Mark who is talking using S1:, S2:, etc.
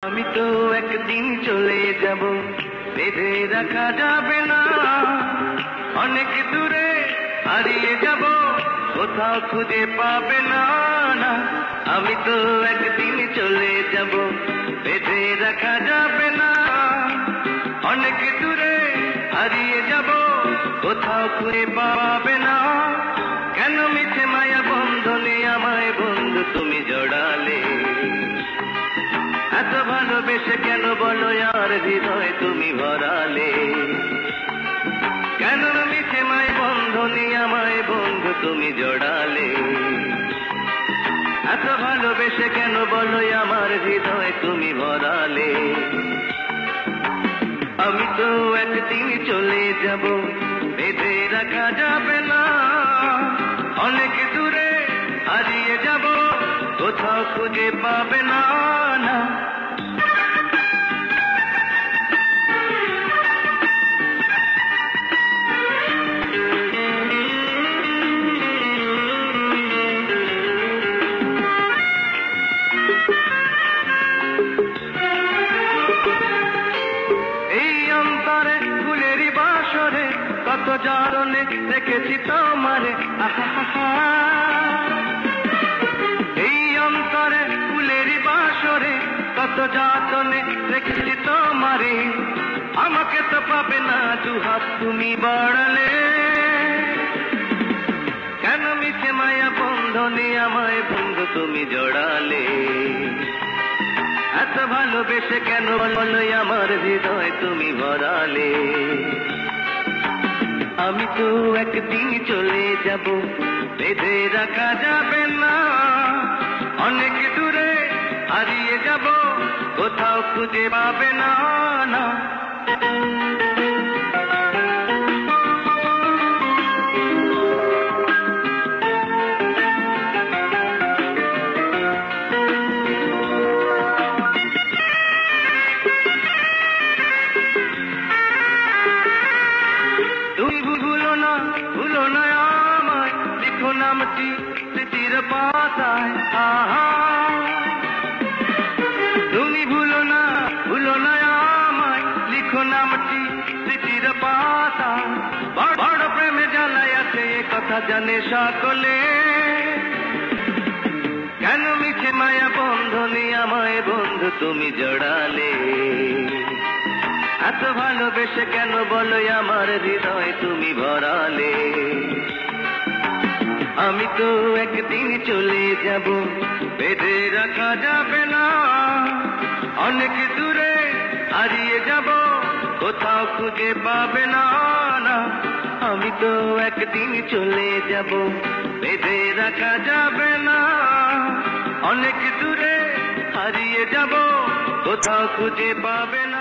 S1: আমি তো একদিন চলে যাব, বেঁধে রাখা যাবে না। অনেক দূরে হারিয়ে যাব, কোথাও খুঁজে পাবে না। আমি তো একদিন চলে যাব, বেঁধে রাখা যাবে না। অনেক দূরে হারিয়ে যাব, কোথাও খুঁজে পাবে না। কেন মিছে মায়া বন্ধনে আমায় বন্ধু তুমি জড়ালে? এত ভালোবেসে কেন বলো আর হৃদয় তুমি ভরালে? কেন মিছে মায় বন্ধনে আমায় বন্ধু তুমি জড়ালে? এত ভালোবেসে কেন বলো আমার হৃদয় তুমি ভরালে? আমি তো একদিন চলে যাব, বেঁধে রাখা যাবে না। অনেক দূরে হারিয়ে যাব, কোথাও খুঁজে পাবে না। এই অন্তরে ফুলেরই বাসরে কত জারণে দেখেছি তোমারে। এই অন্তরে ফুলেরই বাসরে কত যাতনে দেখেছি তোমারে। আমাকে তো পাবে না, দুহাত তুমি বাড়ালে। কেন মিছে মায়া বন্ধনে আমায় বন্ধু তুমি জড়ালে? এত ভালোবেসে কেন বলো আমার হৃদয় তুমি ভরালে? আমি তো একদিন চলে যাব, বেঁধে রাখা যাবে না। অনেক দূরে হারিয়ে যাব, কোথাও খুঁজে পাবে না। তুমি ভুলো না, ভুলো না আমায়, লিখো নামটি স্মৃতির পাতায়। তুমি ভুলো না, ভুলো না আমায়, লিখো নামটি স্মৃতির পাতায়। বড় প্রেমে জ্বালায় আছে এ কথা জানে সকলে। কেন মিছে মায়া বন্ধনে আমায় বন্ধু তুমি জড়ালে? এত ভালোবেসে কেন বলো আমার হৃদয় তুমি ভরালে? আমি তো একদিন চলে যাব, বেঁধে রাখা যাবে না। অনেক দূরে হারিয়ে যাব, কোথাও খুঁজে পাবে না। আমি তো একদিন চলে যাব, বেঁধে রাখা যাবে না। অনেক দূরে হারিয়ে যাব, কোথাও খুঁজে পাবে না।